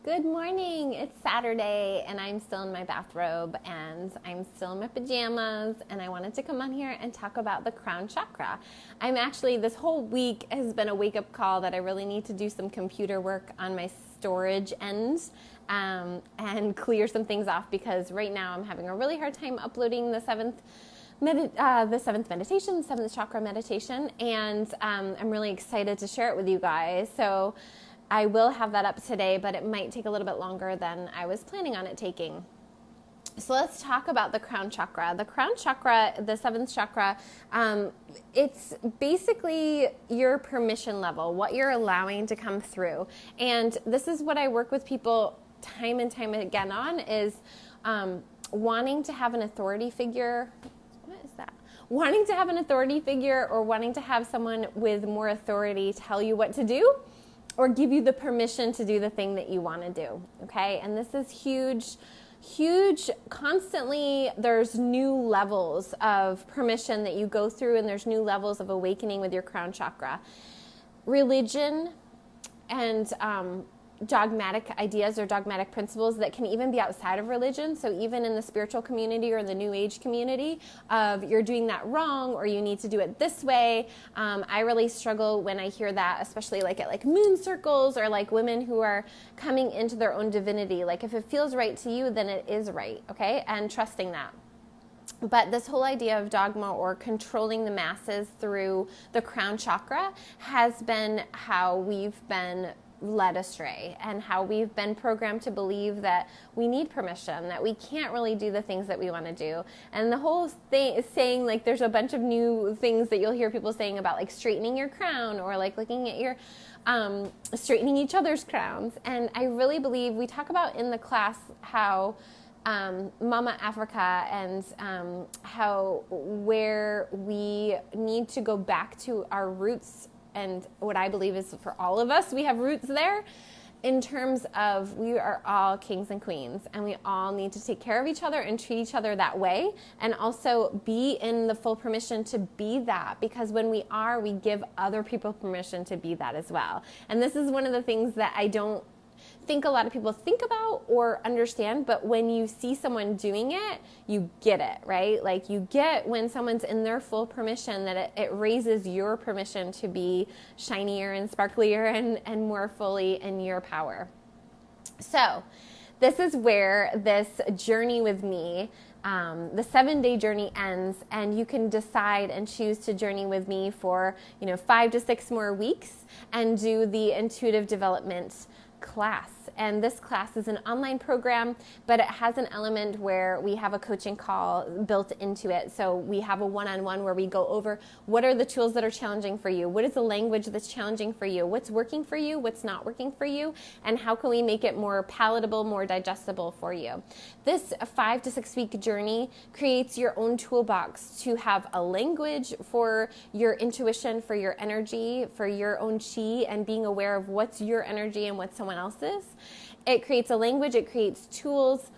Good morning. It's Saturday and I'm still in my bathrobe and I'm still in my pajamas, and I wanted to come on here and talk about the crown chakra. This whole week has been a wake-up call that I really need to do some computer work on my storage ends and clear some things off, because right now I'm having a really hard time uploading the seventh chakra meditation, and I'm really excited to share it with you guys. So I will have that up today, but it might take a little bit longer than I was planning on it taking. So let's talk about the crown chakra. The crown chakra, the seventh chakra, it's basically your permission level, what you're allowing to come through. And this is what I work with people time and time again on, is wanting to have an authority figure. What is that? Wanting to have an authority figure, or wanting to have someone with more authority tell you what to do, or give you the permission to do the thing that you want to do, okay? And this is huge. Constantly, there's new levels of permission that you go through, and there's new levels of awakening with your crown chakra. Religion and dogmatic ideas or dogmatic principles that can even be outside of religion. So even in the spiritual community or the new age community of you're doing that wrong, or you need to do it this way. I really struggle when I hear that, especially at moon circles, or women who are coming into their own divinity. If it feels right to you, then it is right. Okay. And trusting that. But this whole idea of dogma or controlling the masses through the crown chakra has been how we've been led astray, and how we've been programmed to believe that we need permission, that we can't really do the things that we want to do. And the whole thing is saying, there's a bunch of new things that you'll hear people saying about straightening your crown, or looking at your straightening each other's crowns. And I really believe we talk about in the class how Mama Africa, and where we need to go back to our roots. And what I believe is, for all of us, we have roots there, in terms of we are all kings and queens, and we all need to take care of each other and treat each other that way, and also be in the full permission to be that, because when we give other people permission to be that as well. And this is one of the things that I don't think a lot of people think about or understand, but when you see someone doing it, you get it, right? You get when someone's in their full permission, that it raises your permission to be shinier and sparklier and more fully in your power. So this is where this journey with me, the 7-day journey ends, and you can decide and choose to journey with me for 5 to 6 more weeks and do the intuitive development class. And this class is an online program, but it has an element where we have a coaching call built into it. So we have a one-on-one where we go over what are the tools that are challenging for you, what is the language that's challenging for you, what's working for you, what's not working for you, and how can we make it more palatable, more digestible for you. This 5 to 6 week journey creates your own toolbox to have a language for your intuition, for your energy, for your own chi, and being aware of what's your energy and what someone else's. It creates a language, it creates tools,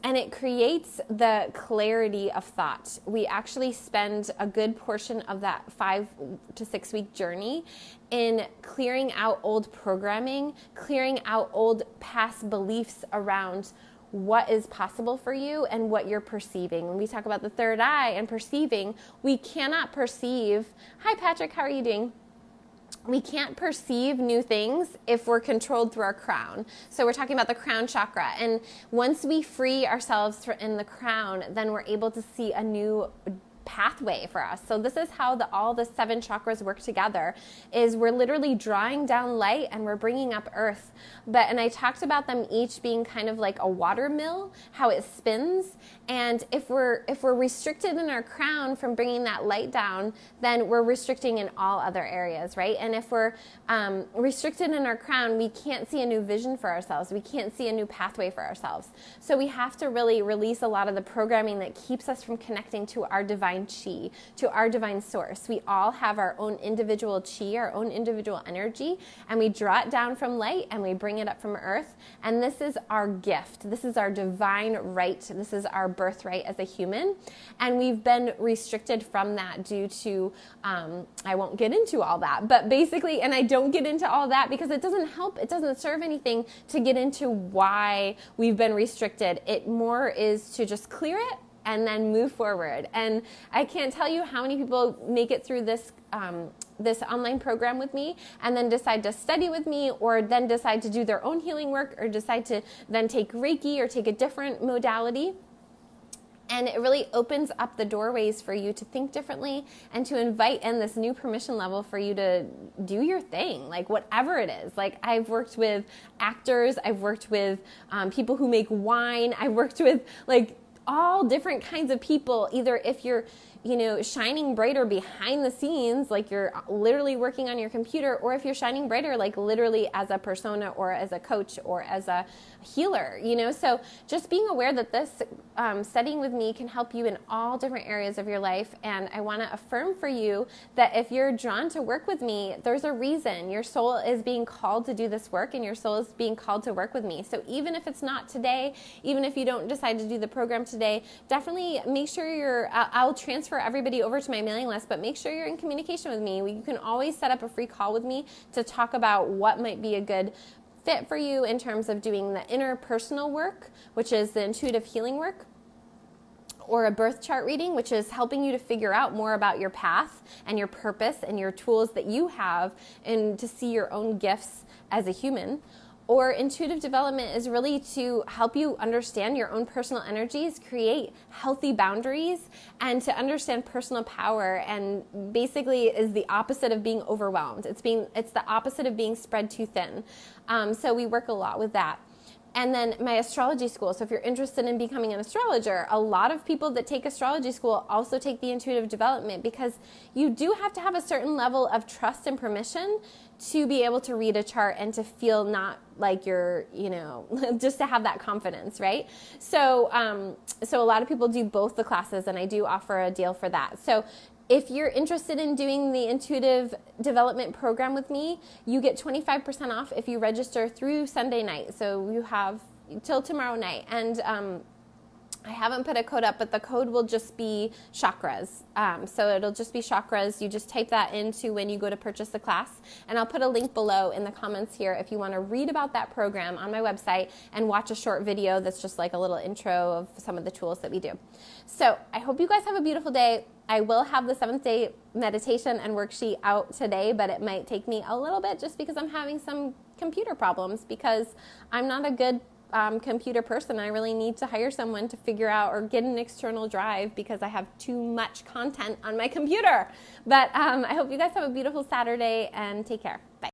and it creates the clarity of thought. We actually spend a good portion of that 5 to 6 week journey in clearing out old programming, clearing out old past beliefs around what is possible for you and what you're perceiving. When we talk about the third eye and perceiving, we cannot perceive. Hi Patrick, how are you doing? We can't perceive new things if we're controlled through our crown. So we're talking about the crown chakra. And once we free ourselves in the crown, then we're able to see a new pathway for us. So this is how all the 7 chakras work together, is we're literally drawing down light and we're bringing up earth. And I talked about them each being kind of like a water mill, how it spins. And if we're restricted in our crown from bringing that light down, then we're restricting in all other areas, right? And if we're restricted in our crown, we can't see a new vision for ourselves. We can't see a new pathway for ourselves. So we have to really release a lot of the programming that keeps us from connecting to our divine divine chi, to our divine source. We all have our own individual chi, our own individual energy, and we draw it down from light and we bring it up from earth. And this is our gift. This is our divine right. This is our birthright as a human. And we've been restricted from that due to, I won't get into all that, but basically, and I don't get into all that because it doesn't help, it doesn't serve anything to get into why we've been restricted. It more is to just clear it and then move forward. And I can't tell you how many people make it through this this online program with me and then decide to study with me, or then decide to do their own healing work, or decide to then take Reiki or take a different modality. And it really opens up the doorways for you to think differently and to invite in this new permission level for you to do your thing, like whatever it is. Like, I've worked with actors, I've worked with people who make wine, I've worked with like all different kinds of people, either if you're, you know, shining brighter behind the scenes, like you're literally working on your computer, or if you're shining brighter, like literally as a persona or as a coach or as a healer, you know. So just being aware that this studying with me can help you in all different areas of your life. And I want to affirm for you that if you're drawn to work with me, there's a reason. Your soul is being called to do this work, and your soul is being called to work with me. So even if it's not today, even if you don't decide to do the program today, definitely make sure I'll transfer everybody over to my mailing list, but make sure you're in communication with me. You can always set up a free call with me to talk about what might be a good fit for you in terms of doing the interpersonal work, which is the intuitive healing work, or a birth chart reading, which is helping you to figure out more about your path and your purpose and your tools that you have, and to see your own gifts as a human. Or intuitive development is really to help you understand your own personal energies, create healthy boundaries, and to understand personal power, and basically is the opposite of being overwhelmed. It's the opposite of being spread too thin. So we work a lot with that. And then my astrology school. So if you're interested in becoming an astrologer, a lot of people that take astrology school also take the intuitive development, because you do have to have a certain level of trust and permission to be able to read a chart and to feel not like you're, you know, just to have that confidence, right? So, so a lot of people do both the classes, and I do offer a deal for that. So if you're interested in doing the intuitive development program with me, you get 25% off if you register through Sunday night. So you have till tomorrow night. And I haven't put a code up, but the code will just be chakras. So it'll just be chakras. You just type that into when you go to purchase the class. And I'll put a link below in the comments here if you want to read about that program on my website and watch a short video that's just like a little intro of some of the tools that we do. So I hope you guys have a beautiful day. I will have the 7th-day meditation and worksheet out today, but it might take me a little bit just because I'm having some computer problems, because I'm not a good computer person. I really need to hire someone to figure out or get an external drive because I have too much content on my computer. But I hope you guys have a beautiful Saturday, and take care.